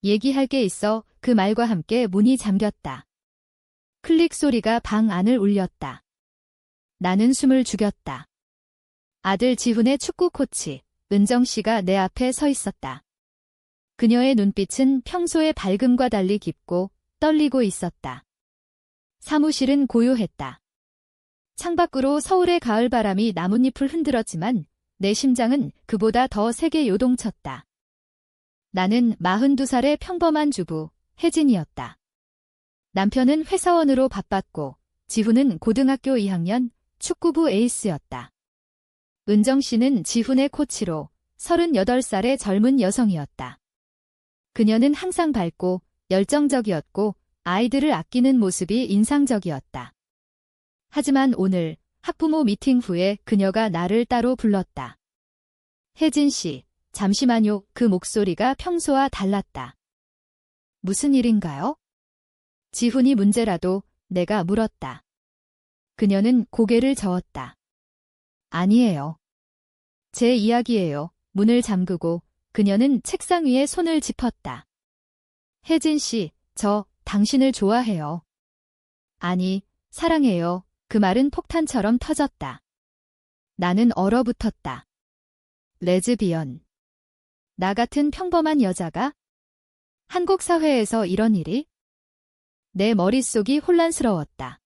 얘기할 게 있어. 그 말과 함께 문이 잠겼다. 클릭 소리가 방 안을 울렸다. 나는 숨을 죽였다. 아들 지훈의 축구 코치, 은정 씨가 내 앞에 서 있었다. 그녀의 눈빛은 평소의 밝음과 달리 깊고 떨리고 있었다. 사무실은 고요했다. 창밖으로 서울의 가을바람이 나뭇잎을 흔들었지만 내 심장은 그보다 더 세게 요동쳤다. 나는 42살의 평범한 주부, 혜진이었다. 남편은 회사원으로 바빴고 지훈은 고등학교 2학년 축구부 에이스였다. 은정 씨는 지훈의 코치로 38살의 젊은 여성이었다. 그녀는 항상 밝고 열정적이었고 아이들을 아끼는 모습이 인상적이었다. 하지만 오늘 학부모 미팅 후에 그녀가 나를 따로 불렀다. 혜진 씨, 잠시만요. 그 목소리가 평소와 달랐다. 무슨 일인가요? 지훈이 문제라도 내가 물었다. 그녀는 고개를 저었다. 아니에요. 제 이야기예요. 문을 잠그고 그녀는 책상 위에 손을 짚었다. 혜진 씨, 저 당신을 좋아해요. 아니, 사랑해요. 그 말은 폭탄처럼 터졌다. 나는 얼어붙었다. 레즈비언. 나 같은 평범한 여자가? 한국 사회에서 이런 일이? 내 머릿속이 혼란스러웠다.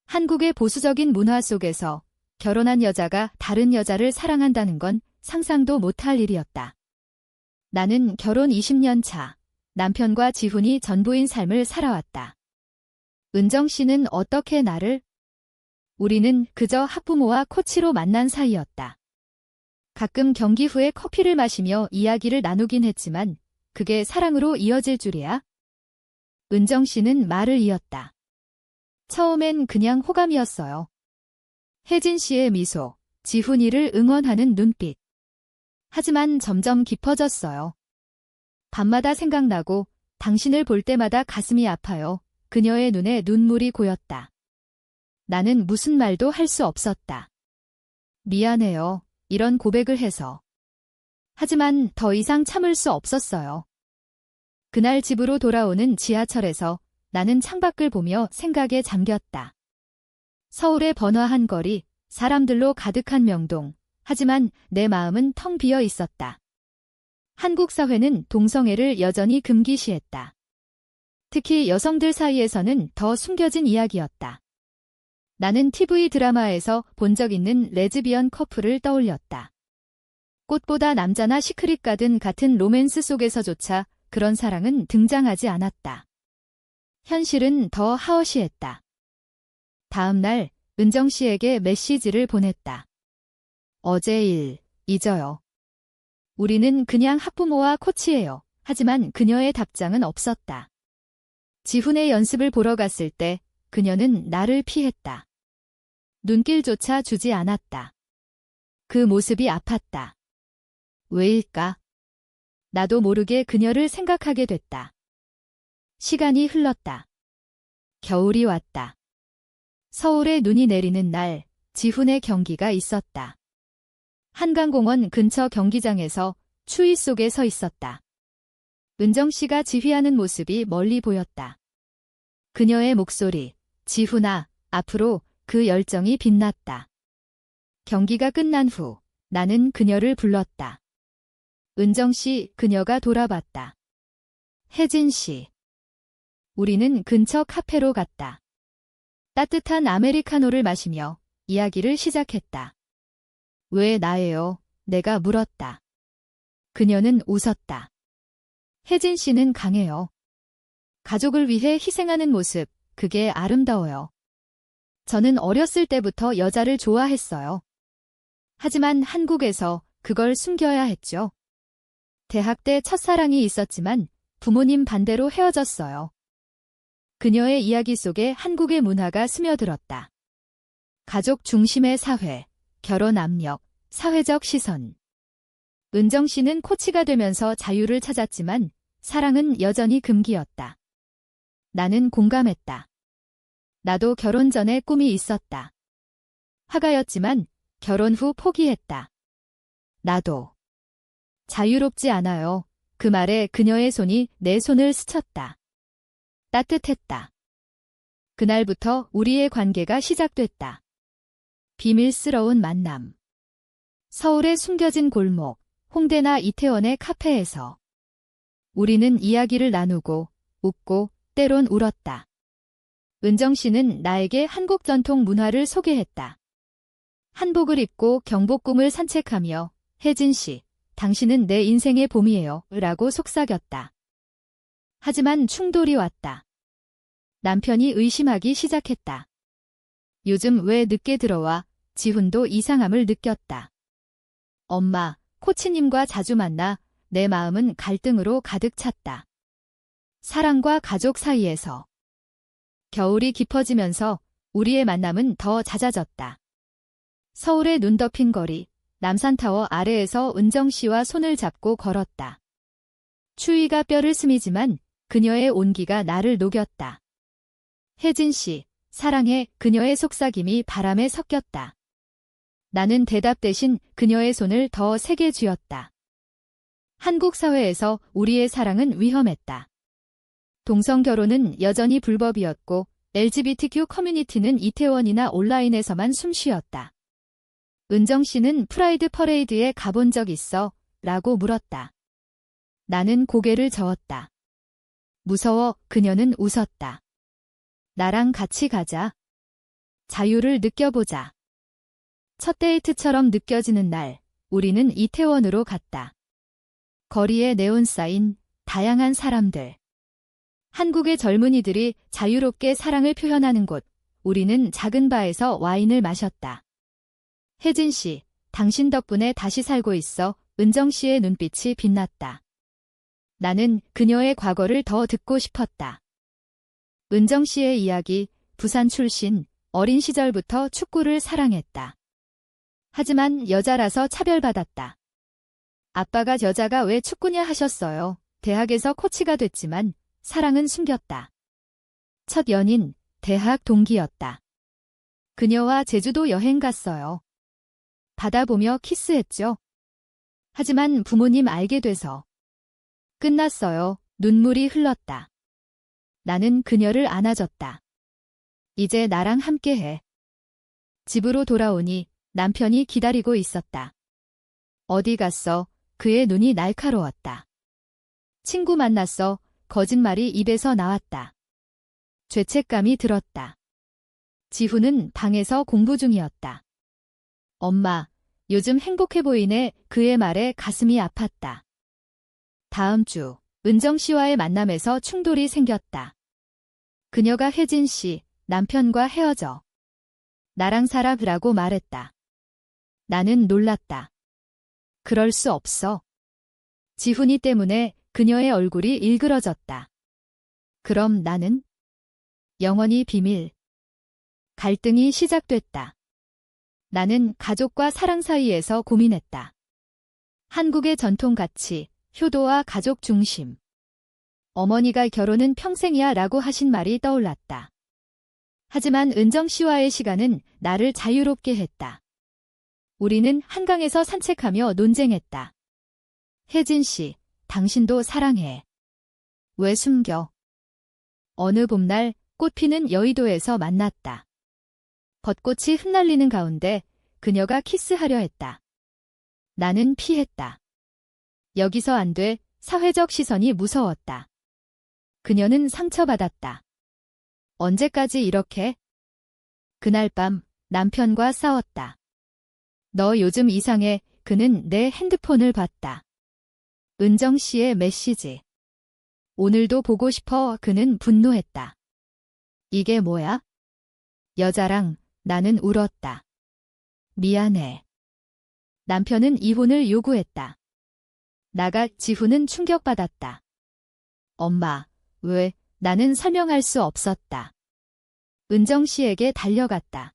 한국의 보수적인 문화 속에서 결혼한 여자가 다른 여자를 사랑한다는 건 상상도 못할 일이었다. 나는 결혼 20년 차, 남편과 지훈이 전부인 삶을 살아왔다. 은정 씨는 어떻게 나를? 우리는 그저 학부모와 코치로 만난 사이였다. 가끔 경기 후에 커피를 마시며 이야기를 나누긴 했지만 그게 사랑으로 이어질 줄이야? 은정 씨는 말을 이었다. 처음엔 그냥 호감이었어요. 혜진 씨의 미소, 지훈이를 응원하는 눈빛. 하지만 점점 깊어졌어요. 밤마다 생각나고 당신을 볼 때마다 가슴이 아파요. 그녀의 눈에 눈물이 고였다. 나는 무슨 말도 할 수 없었다. 미안해요. 이런 고백을 해서. 하지만 더 이상 참을 수 없었어요. 그날 집으로 돌아오는 지하철에서 나는 창밖을 보며 생각에 잠겼다. 서울의 번화한 거리, 사람들로 가득한 명동. 하지만 내 마음은 텅 비어 있었다. 한국 사회는 동성애를 여전히 금기시했다. 특히 여성들 사이에서는 더 숨겨진 이야기였다. 나는 TV 드라마에서 본 적 있는 레즈비언 커플을 떠올렸다. 꽃보다 남자나 시크릿 가든 같은 로맨스 속에서조차 그런 사랑은 등장하지 않았다. 현실은 더 하어시했다. 다음 날 은정 씨에게 메시지를 보냈다. 어제 일, 잊어요. 우리는 그냥 학부모와 코치예요. 하지만 그녀의 답장은 없었다. 지훈의 연습을 보러 갔을 때 그녀는 나를 피했다. 눈길조차 주지 않았다. 그 모습이 아팠다. 왜일까? 나도 모르게 그녀를 생각하게 됐다. 시간이 흘렀다. 겨울이 왔다. 서울에 눈이 내리는 날, 지훈의 경기가 있었다. 한강공원 근처 경기장에서 추위 속에 서 있었다. 은정 씨가 지휘하는 모습이 멀리 보였다. 그녀의 목소리, 지훈아, 앞으로 그 열정이 빛났다. 경기가 끝난 후 나는 그녀를 불렀다. 은정 씨, 그녀가 돌아봤다. 혜진 씨. 우리는 근처 카페로 갔다. 따뜻한 아메리카노를 마시며 이야기를 시작했다. 왜 나예요? 내가 물었다. 그녀는 웃었다. 혜진 씨는 강해요. 가족을 위해 희생하는 모습, 그게 아름다워요. 저는 어렸을 때부터 여자를 좋아했어요. 하지만 한국에서 그걸 숨겨야 했죠. 대학 때 첫사랑이 있었지만 부모님 반대로 헤어졌어요. 그녀의 이야기 속에 한국의 문화가 스며들었다. 가족 중심의 사회, 결혼 압력, 사회적 시선. 은정 씨는 코치가 되면서 자유를 찾았지만 사랑은 여전히 금기였다. 나는 공감했다. 나도 결혼 전에 꿈이 있었다. 화가였지만 결혼 후 포기했다. 나도. 자유롭지 않아요. 그 말에 그녀의 손이 내 손을 스쳤다. 따뜻했다. 그날부터 우리의 관계가 시작됐다. 비밀스러운 만남. 서울의 숨겨진 골목, 홍대나 이태원의 카페에서 우리는 이야기를 나누고 웃고 때론 울었다. 은정 씨는 나에게 한국 전통 문화를 소개했다. 한복을 입고 경복궁을 산책하며 혜진 씨, 당신은 내 인생의 봄이에요 라고 속삭였다. 하지만 충돌이 왔다. 남편이 의심하기 시작했다. 요즘 왜 늦게 들어와? 지훈도 이상함을 느꼈다. 엄마, 코치님과 자주 만나 내 마음은 갈등으로 가득 찼다. 사랑과 가족 사이에서 겨울이 깊어지면서 우리의 만남은 더 잦아졌다. 서울의 눈 덮인 거리, 남산타워 아래에서 은정 씨와 손을 잡고 걸었다. 추위가 뼈를 스미지만 그녀의 온기가 나를 녹였다. 혜진 씨, 사랑해. 그녀의 속삭임이 바람에 섞였다. 나는 대답 대신 그녀의 손을 더 세게 쥐었다. 한국 사회에서 우리의 사랑은 위험했다. 동성 결혼은 여전히 불법이었고 LGBTQ 커뮤니티는 이태원이나 온라인에서만 숨쉬었다. 은정 씨는 프라이드 퍼레이드에 가본 적 있어? 라고 물었다. 나는 고개를 저었다. 무서워. 그녀는 웃었다. 나랑 같이 가자. 자유를 느껴보자. 첫 데이트처럼 느껴지는 날, 우리는 이태원으로 갔다. 거리에 네온사인, 다양한 사람들. 한국의 젊은이들이 자유롭게 사랑을 표현하는 곳, 우리는 작은 바에서 와인을 마셨다. 혜진 씨, 당신 덕분에 다시 살고 있어. 은정 씨의 눈빛이 빛났다. 나는 그녀의 과거를 더 듣고 싶었다. 은정 씨의 이야기, 부산 출신, 어린 시절부터 축구를 사랑했다. 하지만 여자라서 차별받았다. 아빠가 여자가 왜 축구냐 하셨어요. 대학에서 코치가 됐지만 사랑은 숨겼다. 첫 연인, 대학 동기였다. 그녀와 제주도 여행 갔어요. 바다 보며 키스했죠. 하지만 부모님 알게 돼서 끝났어요. 눈물이 흘렀다. 나는 그녀를 안아줬다. 이제 나랑 함께해. 집으로 돌아오니 남편이 기다리고 있었다. 어디 갔어? 그의 눈이 날카로웠다. 친구 만났어. 거짓말이 입에서 나왔다. 죄책감이 들었다. 지훈은 방에서 공부 중이었다. 엄마, 요즘 행복해 보이네. 그의 말에 가슴이 아팠다. 다음 주, 은정 씨와의 만남에서 충돌이 생겼다. 그녀가 혜진 씨, 남편과 헤어져. 나랑 살아라고 말했다. 나는 놀랐다. 그럴 수 없어. 지훈이 때문에 그녀의 얼굴이 일그러졌다. 그럼 나는? 영원히 비밀. 갈등이 시작됐다. 나는 가족과 사랑 사이에서 고민했다. 한국의 전통 가치, 효도와 가족 중심. 어머니가 결혼은 평생이야 라고 하신 말이 떠올랐다. 하지만 은정 씨와의 시간은 나를 자유롭게 했다. 우리는 한강에서 산책하며 논쟁했다. 혜진 씨, 당신도 사랑해. 왜 숨겨? 어느 봄날 꽃 피는 여의도에서 만났다. 벚꽃이 흩날리는 가운데 그녀가 키스하려 했다. 나는 피했다. 여기서 안 돼. 사회적 시선이 무서웠다. 그녀는 상처받았다. 언제까지 이렇게? 그날 밤 남편과 싸웠다. 너 요즘 이상해. 그는 내 핸드폰을 봤다. 은정 씨의 메시지. 오늘도 보고 싶어. 그는 분노했다. 이게 뭐야? 여자랑 나는 울었다. 미안해. 남편은 이혼을 요구했다. 나가 지훈은 충격받았다. 엄마, 왜? 나는 설명할 수 없었다. 은정 씨에게 달려갔다.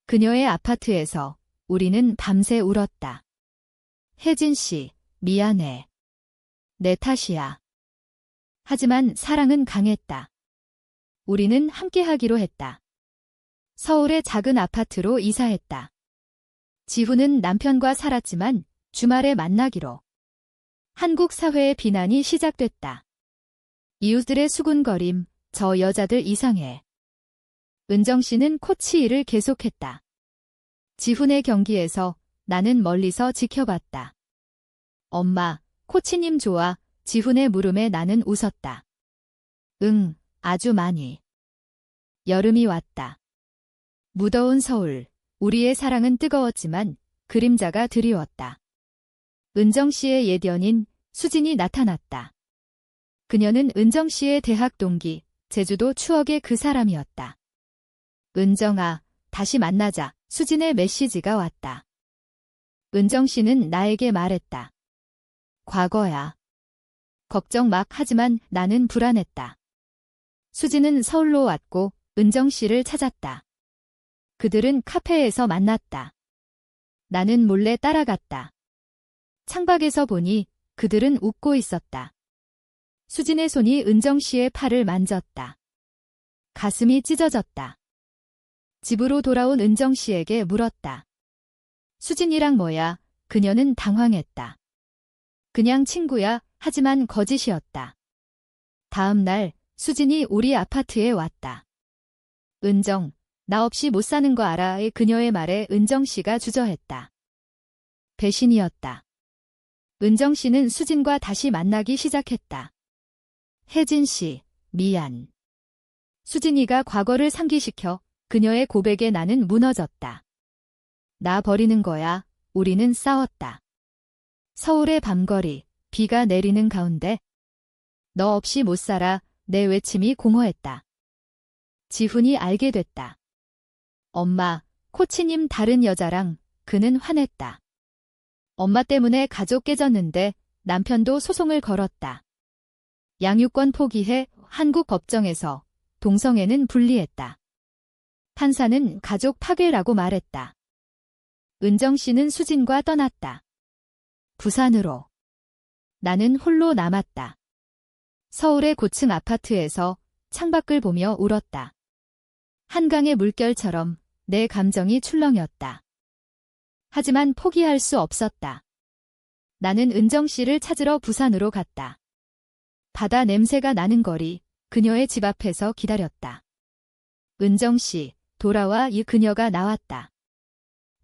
그녀의 아파트에서 우리는 밤새 울었다. 혜진 씨, 미안해. 내 탓이야. 하지만 사랑은 강했다. 우리는 함께하기로 했다. 서울의 작은 아파트로 이사했다. 지훈은 남편과 살았지만 주말에 만나기로. 한국 사회의 비난이 시작됐다. 이웃들의 수군거림, 저 여자들 이상해. 은정 씨는 코치 일을 계속했다. 지훈의 경기에서 나는 멀리서 지켜봤다. 엄마, 코치님 좋아. 지훈의 물음에 나는 웃었다. 응, 아주 많이. 여름이 왔다. 무더운 서울, 우리의 사랑은 뜨거웠지만 그림자가 드리웠다. 은정 씨의 옛 연인 수진이 나타났다. 그녀는 은정 씨의 대학 동기, 제주도 추억의 그 사람이었다. 은정아, 다시 만나자. 수진의 메시지가 왔다. 은정 씨는 나에게 말했다. 과거야. 걱정 막 하지만 나는 불안했다. 수진은 서울로 왔고 은정 씨를 찾았다. 그들은 카페에서 만났다. 나는 몰래 따라갔다. 창밖에서 보니 그들은 웃고 있었다. 수진의 손이 은정 씨의 팔을 만졌다. 가슴이 찢어졌다. 집으로 돌아온 은정 씨에게 물었다. 수진이랑 뭐야? 그녀는 당황했다. 그냥 친구야. 하지만 거짓이었다. 다음 날 수진이 우리 아파트에 왔다. 은정, 나 없이 못 사는 거 알아? 그녀의 말에 은정 씨가 주저했다. 배신이었다. 은정 씨는 수진과 다시 만나기 시작했다. 혜진 씨, 미안. 수진이가 과거를 상기시켜 그녀의 고백에 나는 무너졌다. 나 버리는 거야. 우리는 싸웠다. 서울의 밤거리, 비가 내리는 가운데 너 없이 못 살아. 내 외침이 공허했다. 지훈이 알게 됐다. 엄마, 코치님 다른 여자랑. 그는 화냈다. 엄마 때문에 가족 깨졌는데 남편도 소송을 걸었다. 양육권 포기해 한국 법정에서 동성애는 분리했다. 판사는 가족 파괴라고 말했다. 은정 씨는 수진과 떠났다. 부산으로. 나는 홀로 남았다. 서울의 고층 아파트에서 창밖을 보며 울었다. 한강의 물결처럼 내 감정이 출렁였다. 하지만 포기할 수 없었다. 나는 은정 씨를 찾으러 부산으로 갔다. 바다 냄새가 나는 거리, 그녀의 집 앞에서 기다렸다. 은정 씨, 돌아와. 이 그녀가 나왔다.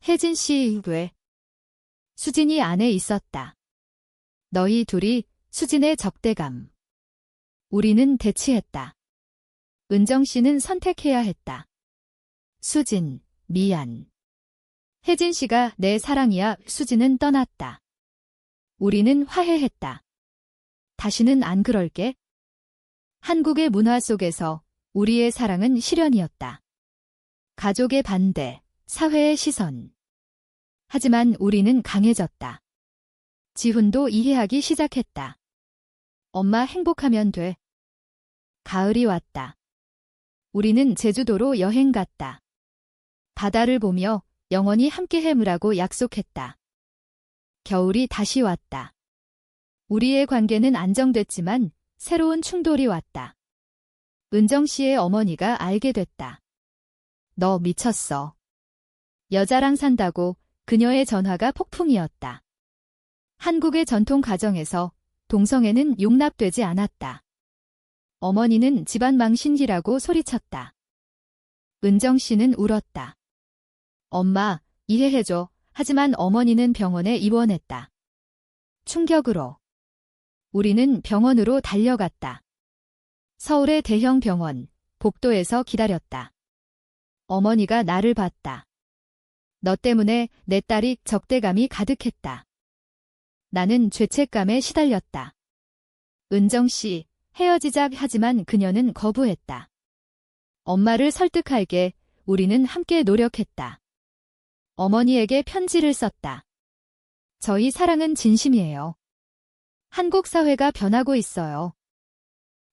혜진 씨, 왜? 수진이 안에 있었다. 너희 둘이 수진의 적대감. 우리는 대치했다. 은정 씨는 선택해야 했다. 수진, 미안. 혜진 씨가 내 사랑이야. 수진은 떠났다. 우리는 화해했다. 다시는 안 그럴게. 한국의 문화 속에서 우리의 사랑은 실연이었다. 가족의 반대, 사회의 시선. 하지만 우리는 강해졌다. 지훈도 이해하기 시작했다. 엄마 행복하면 돼. 가을이 왔다. 우리는 제주도로 여행 갔다. 바다를 보며 영원히 함께 해무라고 약속했다. 겨울이 다시 왔다. 우리의 관계는 안정됐지만 새로운 충돌이 왔다. 은정 씨의 어머니가 알게 됐다. 너 미쳤어. 여자랑 산다고. 그녀의 전화가 폭풍이었다. 한국의 전통 가정에서 동성애는 용납되지 않았다. 어머니는 집안 망신기라고 소리쳤다. 은정 씨는 울었다. 엄마, 이해해줘. 하지만 어머니는 병원에 입원했다. 충격으로. 우리는 병원으로 달려갔다. 서울의 대형 병원, 복도에서 기다렸다. 어머니가 나를 봤다. 너 때문에 내 딸이 적대감이 가득했다. 나는 죄책감에 시달렸다. 은정 씨, 헤어지자. 하지만 그녀는 거부했다. 엄마를 설득할게. 우리는 함께 노력했다. 어머니에게 편지를 썼다. 저희 사랑은 진심이에요. 한국 사회가 변하고 있어요.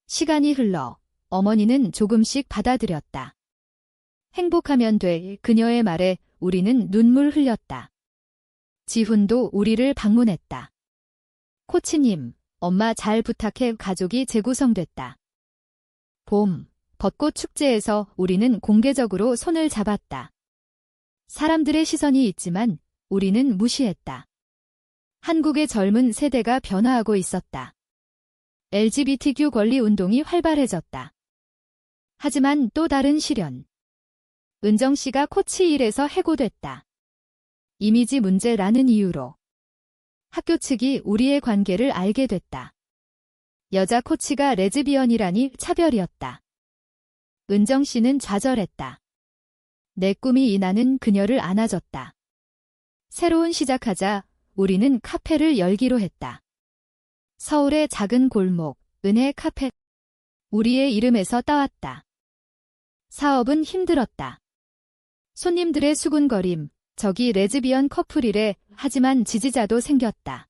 시간이 흘러 어머니는 조금씩 받아들였다. 행복하면 돼. 그녀의 말에 우리는 눈물 흘렸다. 지훈도 우리를 방문했다. 코치님, 엄마 잘 부탁해. 가족이 재구성됐다. 봄, 벚꽃 축제에서 우리는 공개적으로 손을 잡았다. 사람들의 시선이 있지만 우리는 무시했다. 한국의 젊은 세대가 변화하고 있었다. LGBTQ 권리 운동이 활발해졌다. 하지만 또 다른 시련. 은정 씨가 코치 일에서 해고됐다. 이미지 문제라는 이유로. 학교 측이 우리의 관계를 알게 됐다. 여자 코치가 레즈비언이라니 차별이었다. 은정 씨는 좌절했다. 내 꿈이 이나는 그녀를 안아줬다. 새로운 시작하자 우리는 카페를 열기로 했다. 서울의 작은 골목, 은혜 카페. 우리의 이름에서 따왔다. 사업은 힘들었다. 손님들의 수군거림, 저기 레즈비언 커플이래. 하지만 지지자도 생겼다.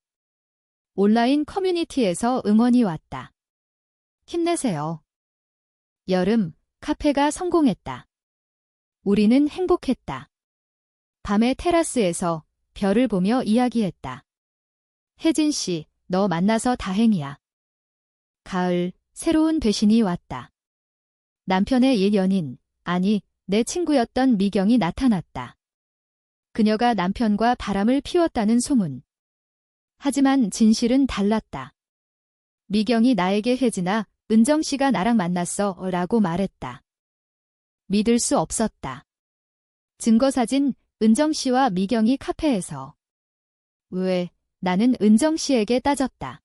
온라인 커뮤니티에서 응원이 왔다. 힘내세요. 여름, 카페가 성공했다. 우리는 행복했다. 밤에 테라스에서 별을 보며 이야기했다. 혜진 씨, 너 만나서 다행이야. 가을, 새로운 배신이 왔다. 남편의 옛 연인, 아니, 내 친구였던 미경이 나타났다. 그녀가 남편과 바람을 피웠다는 소문. 하지만 진실은 달랐다. 미경이 나에게 혜진아, 은정 씨가 나랑 만났어 라고 말했다. 믿을 수 없었다. 증거사진, 은정 씨와 미경이 카페에서. 왜, 나는 은정 씨에게 따졌다.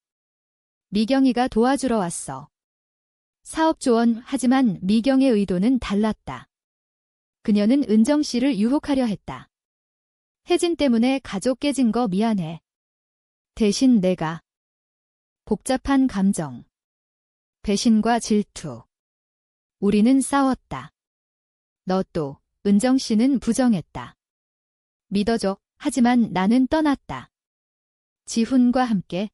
미경이가 도와주러 왔어. 사업 조언. 하지만 미경의 의도는 달랐다. 그녀는 은정 씨를 유혹하려 했다. 혜진 때문에 가족 깨진 거 미안해. 대신 내가. 복잡한 감정. 배신과 질투. 우리는 싸웠다. 너 또, 은정 씨는 부정했다. 믿어줘. 하지만 나는 떠났다. 지훈과 함께.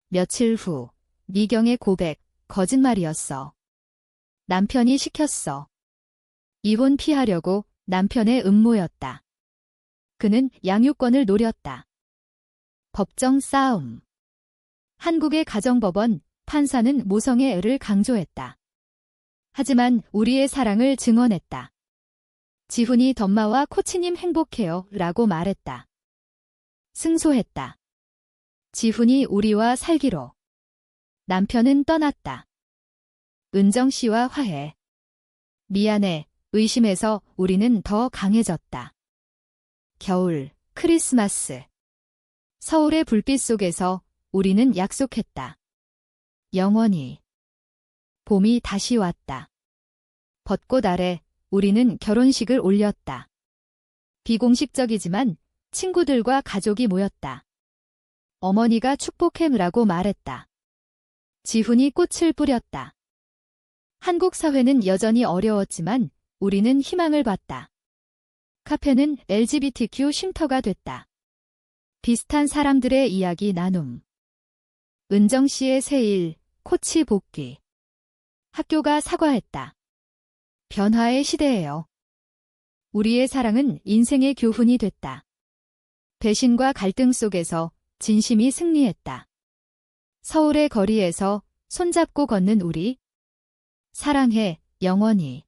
며칠 후, 미경의 고백, 거짓말이었어. 남편이 시켰어. 이혼 피하려고 남편의 음모였다. 그는 양육권을 노렸다. 법정 싸움. 한국의 가정법원, 판사는 모성의 애를 강조했다. 하지만 우리의 사랑을 증언했다. 지훈이 덤마와 코치님 행복해요 라고 말했다. 승소했다. 지훈이 우리와 살기로. 남편은 떠났다. 은정 씨와 화해. 미안해. 의심해서 우리는 더 강해졌다. 겨울, 크리스마스. 서울의 불빛 속에서 우리는 약속했다. 영원히. 봄이 다시 왔다. 벚꽃 아래 우리는 결혼식을 올렸다. 비공식적이지만 친구들과 가족이 모였다. 어머니가 축복해라고 말했다. 지훈이 꽃을 뿌렸다. 한국 사회는 여전히 어려웠지만 우리는 희망을 봤다. 카페는 LGBTQ 쉼터가 됐다. 비슷한 사람들의 이야기 나눔. 은정 씨의 새일, 코치 복귀. 학교가 사과했다. 변화의 시대예요. 우리의 사랑은 인생의 교훈이 됐다. 배신과 갈등 속에서 진심이 승리했다. 서울의 거리에서 손잡고 걷는 우리. 사랑해, 영원히.